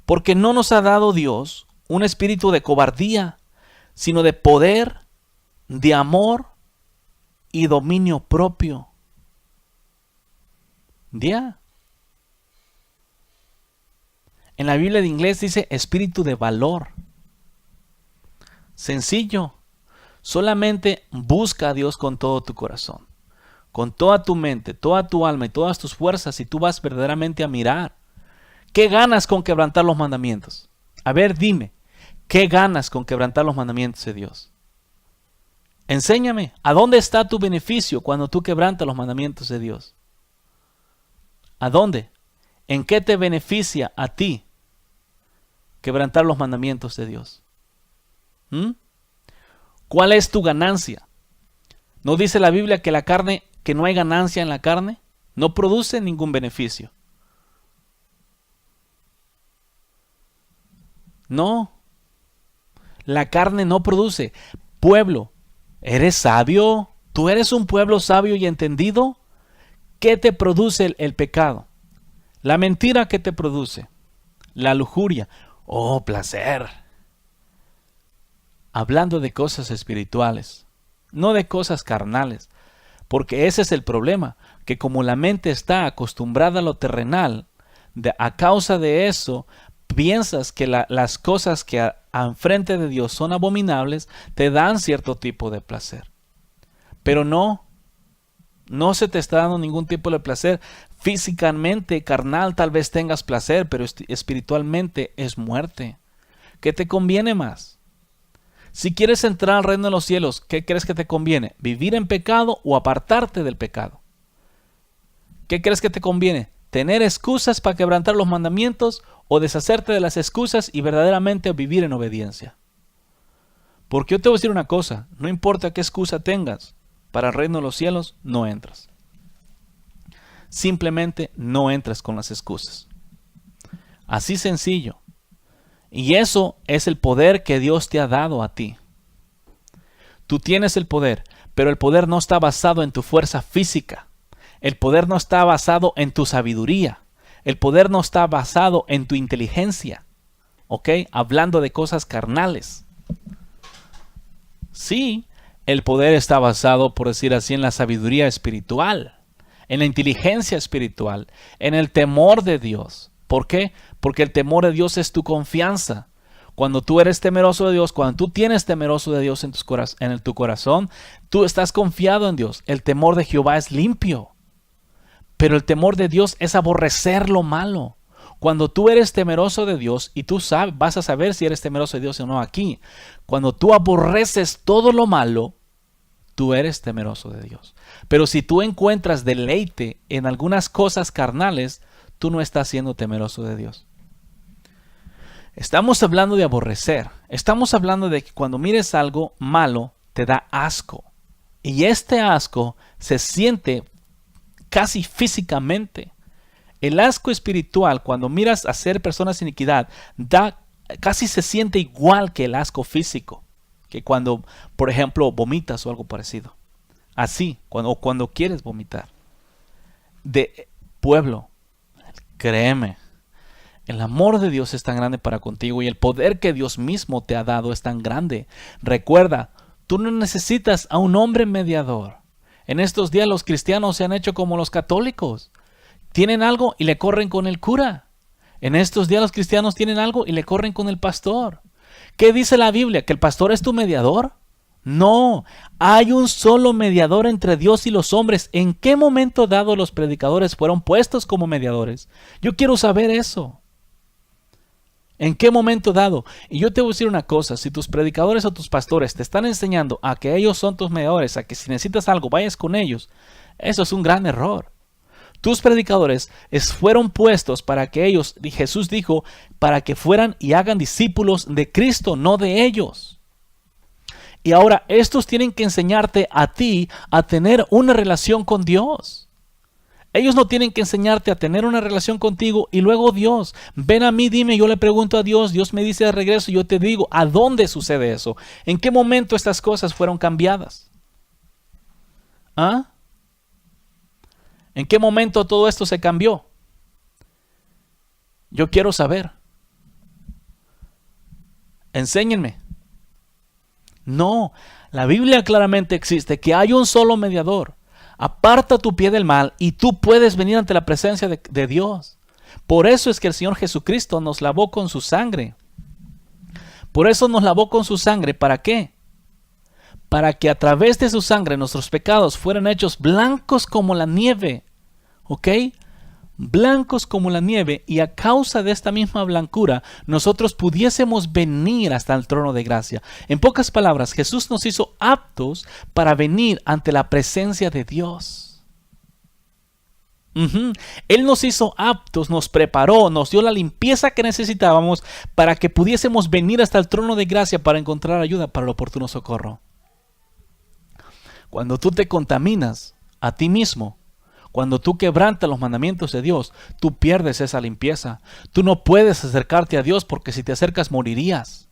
Porque no nos ha dado Dios un espíritu de cobardía, sino de poder, de amor y dominio propio. En la Biblia de inglés dice espíritu de valor. Sencillo. Solamente busca a Dios con todo tu corazón, con toda tu mente, toda tu alma y todas tus fuerzas, y tú vas verdaderamente a mirar. ¿Qué ganas con quebrantar los mandamientos? A ver, dime, ¿qué ganas con quebrantar los mandamientos de Dios? Enséñame, ¿a dónde está tu beneficio cuando tú quebrantas los mandamientos de Dios? ¿A dónde? ¿En qué te beneficia a ti quebrantar los mandamientos de Dios? ¿Cuál es tu ganancia? ¿No dice la Biblia que la carne, que no hay ganancia en la carne? No produce ningún beneficio. No, la carne no produce. Pueblo, ¿eres sabio? ¿Tú eres un pueblo sabio y entendido? ¿Qué te produce el pecado? La mentira, ¿qué te produce? La lujuria. Oh, placer. Hablando de cosas espirituales, no de cosas carnales. Porque ese es el problema, que como la mente está acostumbrada a lo terrenal, a causa de eso, piensas que las cosas que enfrente de Dios son abominables, te dan cierto tipo de placer. Pero no se te está dando ningún tipo de placer. Físicamente, carnal, tal vez tengas placer, pero espiritualmente es muerte. ¿Qué te conviene más? Si quieres entrar al reino de los cielos, ¿qué crees que te conviene? ¿Vivir en pecado o apartarte del pecado? ¿Qué crees que te conviene? ¿Tener excusas para quebrantar los mandamientos o deshacerte de las excusas y verdaderamente vivir en obediencia? Porque yo te voy a decir una cosa, no importa qué excusa tengas, para el reino de los cielos no entras. Simplemente no entras con las excusas. Así sencillo. Y eso es el poder que Dios te ha dado a ti. Tú tienes el poder, pero el poder no está basado en tu fuerza física. El poder no está basado en tu sabiduría. El poder no está basado en tu inteligencia. ¿Ok? Hablando de cosas carnales. Sí, el poder está basado, por decir así, en la sabiduría espiritual, en la inteligencia espiritual, en el temor de Dios. ¿Por qué? Porque el temor de Dios es tu confianza. Cuando tú eres temeroso de Dios, cuando tú tienes temeroso de Dios en tu corazón, tú estás confiado en Dios. El temor de Jehová es limpio. Pero el temor de Dios es aborrecer lo malo. Cuando tú eres temeroso de Dios, y tú vas a saber si eres temeroso de Dios o no aquí. Cuando tú aborreces todo lo malo, tú eres temeroso de Dios. Pero si tú encuentras deleite en algunas cosas carnales, tú no estás siendo temeroso de Dios. Estamos hablando de aborrecer. Estamos hablando de que cuando mires algo malo, te da asco. Y este asco se siente casi físicamente. El asco espiritual, cuando miras a hacer personas sin iniquidad, casi se siente igual que el asco físico, que cuando, por ejemplo, vomitas o algo parecido. Así, cuando quieres vomitar. Pueblo, créeme, el amor de Dios es tan grande para contigo y el poder que Dios mismo te ha dado es tan grande. Recuerda, tú no necesitas a un hombre mediador. En estos días los cristianos se han hecho como los católicos. Tienen algo y le corren con el cura. En estos días los cristianos tienen algo y le corren con el pastor. ¿Qué dice la Biblia? ¿Que el pastor es tu mediador? No, hay un solo mediador entre Dios y los hombres. ¿En qué momento dado los predicadores fueron puestos como mediadores? Yo quiero saber eso. ¿En qué momento dado? Y yo te voy a decir una cosa, si tus predicadores o tus pastores te están enseñando a que ellos son tus mediadores, a que si necesitas algo vayas con ellos, eso es un gran error. Tus predicadores fueron puestos para que ellos, Jesús dijo, para que fueran y hagan discípulos de Cristo, no de ellos. Y ahora estos tienen que enseñarte a ti a tener una relación con Dios. Ellos no tienen que enseñarte a tener una relación contigo y luego Dios. Ven a mí, dime, yo le pregunto a Dios, Dios me dice de regreso, yo te digo, ¿a dónde sucede eso? ¿En qué momento estas cosas fueron cambiadas? ¿Ah? ¿En qué momento todo esto se cambió? Yo quiero saber. Enséñenme. No, la Biblia claramente existe que hay un solo mediador. Aparta tu pie del mal y tú puedes venir ante la presencia de Dios. Por eso es que el Señor Jesucristo nos lavó con su sangre. Por eso nos lavó con su sangre. ¿Para qué? Para que a través de su sangre nuestros pecados fueran hechos blancos como la nieve. ¿Ok? Blancos como la nieve, y a causa de esta misma blancura nosotros pudiésemos venir hasta el trono de gracia. En pocas palabras, Jesús nos hizo aptos para venir ante la presencia de Dios. Él nos hizo aptos, nos preparó, nos dio la limpieza que necesitábamos para que pudiésemos venir hasta el trono de gracia para encontrar ayuda para el oportuno socorro. Cuando tú te contaminas a ti mismo, cuando tú quebrantas los mandamientos de Dios, tú pierdes esa limpieza. Tú no puedes acercarte a Dios porque si te acercas morirías.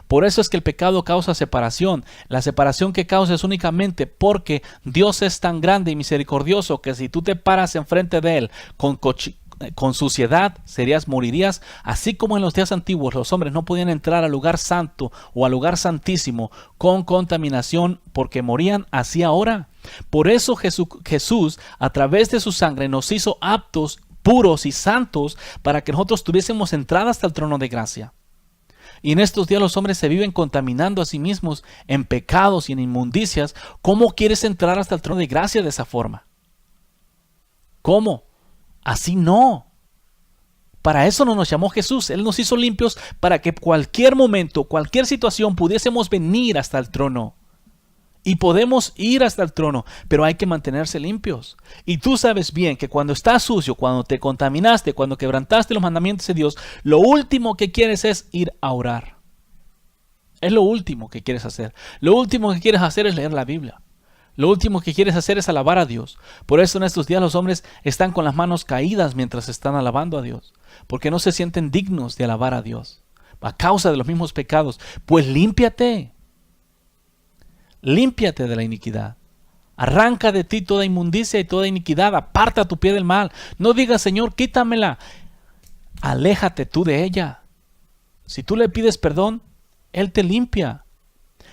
Por eso es que el pecado causa separación. La separación que causa es únicamente porque Dios es tan grande y misericordioso que si tú te paras enfrente de Él con suciedad, morirías. Así como en los días antiguos los hombres no podían entrar al lugar santo o al lugar santísimo con contaminación porque morían, así ahora. Por eso Jesús, a través de su sangre, nos hizo aptos, puros y santos para que nosotros tuviésemos entrada hasta el trono de gracia. Y en estos días los hombres se viven contaminando a sí mismos en pecados y en inmundicias. ¿Cómo quieres entrar hasta el trono de gracia de esa forma? ¿Cómo? Así no. Para eso no nos llamó Jesús. Él nos hizo limpios para que cualquier momento, cualquier situación pudiésemos venir hasta el trono. Y podemos ir hasta el trono, pero hay que mantenerse limpios. Y tú sabes bien que cuando estás sucio, cuando te contaminaste, cuando quebrantaste los mandamientos de Dios, lo último que quieres es ir a orar. Es lo último que quieres hacer. Lo último que quieres hacer es leer la Biblia. Lo último que quieres hacer es alabar a Dios. Por eso en estos días los hombres están con las manos caídas mientras están alabando a Dios, porque no se sienten dignos de alabar a Dios a causa de los mismos pecados. Pues límpiate. Límpiate de la iniquidad. Arranca de ti toda inmundicia y toda iniquidad. Aparta tu pie del mal. No digas, Señor, quítamela. Aléjate tú de ella. Si tú le pides perdón, Él te limpia.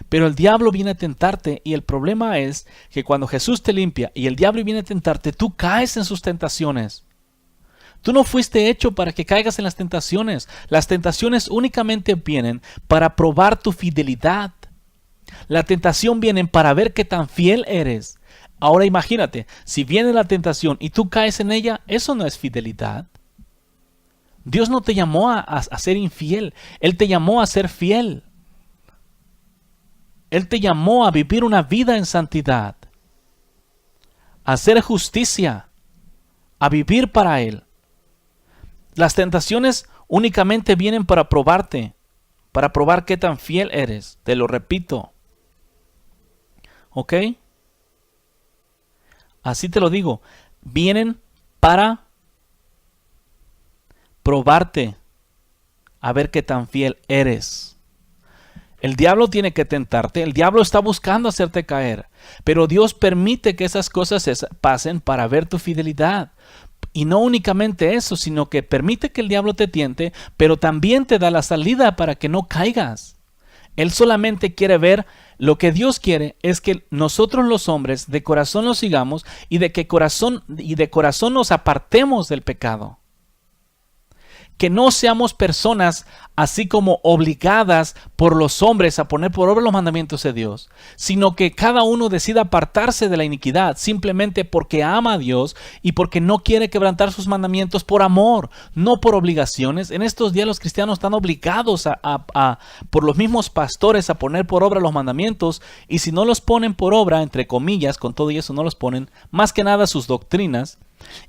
Pero el diablo viene a tentarte, y el problema es que cuando Jesús te limpia y el diablo viene a tentarte, tú caes en sus tentaciones. Tú no fuiste hecho para que caigas en las tentaciones. Las tentaciones únicamente vienen para probar tu fidelidad. La tentación viene para ver qué tan fiel eres. Ahora imagínate, si viene la tentación y tú caes en ella, eso no es fidelidad. Dios no te llamó a ser infiel. Él te llamó a ser fiel. Él te llamó a vivir una vida en santidad, a hacer justicia, a vivir para Él. Las tentaciones únicamente vienen para probarte, para probar qué tan fiel eres. Te lo repito. ¿Ok? Así te lo digo. Vienen para probarte a ver qué tan fiel eres. El diablo tiene que tentarte. El diablo está buscando hacerte caer. Pero Dios permite que esas cosas pasen para ver tu fidelidad. Y no únicamente eso, sino que permite que el diablo te tiente, pero también te da la salida para que no caigas. Él solamente quiere ver, lo que Dios quiere es que nosotros los hombres de corazón lo sigamos y de corazón nos apartemos del pecado. Que no seamos personas así como obligadas por los hombres a poner por obra los mandamientos de Dios, sino que cada uno decida apartarse de la iniquidad simplemente porque ama a Dios y porque no quiere quebrantar sus mandamientos por amor, no por obligaciones. En estos días los cristianos están obligados por los mismos pastores a poner por obra los mandamientos, y si no los ponen por obra, entre comillas, con todo y eso no los ponen, más que nada sus doctrinas,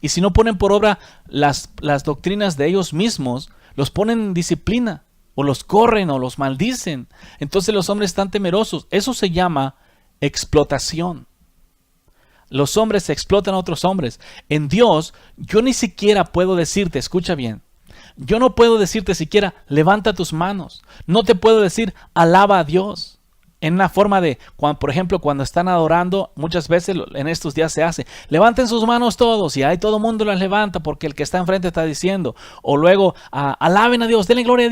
y si no ponen por obra las doctrinas de ellos mismos, los ponen en disciplina, o los corren, o los maldicen. Entonces los hombres están temerosos. Eso se llama explotación. Los hombres explotan a otros hombres. En Dios, yo ni siquiera puedo decirte, escucha bien, yo no puedo decirte siquiera, levanta tus manos. No te puedo decir, alaba a Dios. En una forma de, por ejemplo, cuando están adorando, muchas veces en estos días se hace, levanten sus manos todos, y ahí todo el mundo las levanta porque el que está enfrente está diciendo. O luego, alaben a Dios, denle gloria a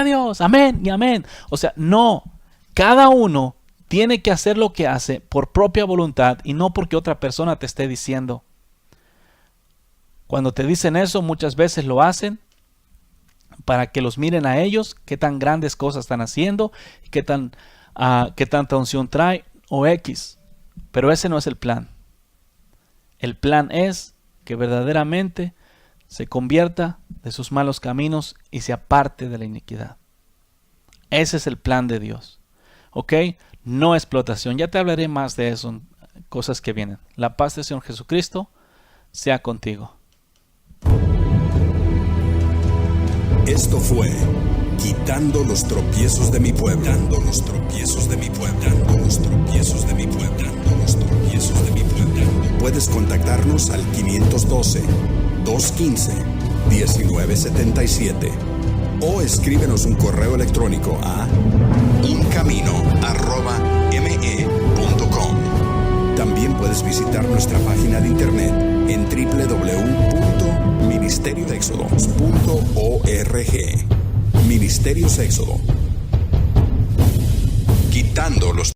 Dios, amén y amén. O sea, no, cada uno tiene que hacer lo que hace por propia voluntad y no porque otra persona te esté diciendo. Cuando te dicen eso, muchas veces lo hacen para que los miren a ellos, qué tan grandes cosas están haciendo, y qué tanta unción trae, o X. Pero ese no es el plan. El plan es que verdaderamente se convierta de sus malos caminos y se aparte de la iniquidad. Ese es el plan de Dios. ¿Ok? No explotación. Ya te hablaré más de eso, cosas que vienen. La paz del Señor Jesucristo sea contigo. Esto fue Quitando los tropiezos de mi pueblo. Quitando los tropiezos de mi pueblo. Quitando los tropiezos de mi pueblo. Quitando los tropiezos de mi pueblo. Puedes contactarnos al 512-215-1977 o escríbenos un correo electrónico a uncamino@me.com. También puedes visitar nuestra página de internet en www.ministeriosexodos.org. Ministerios Éxodo. Quitando los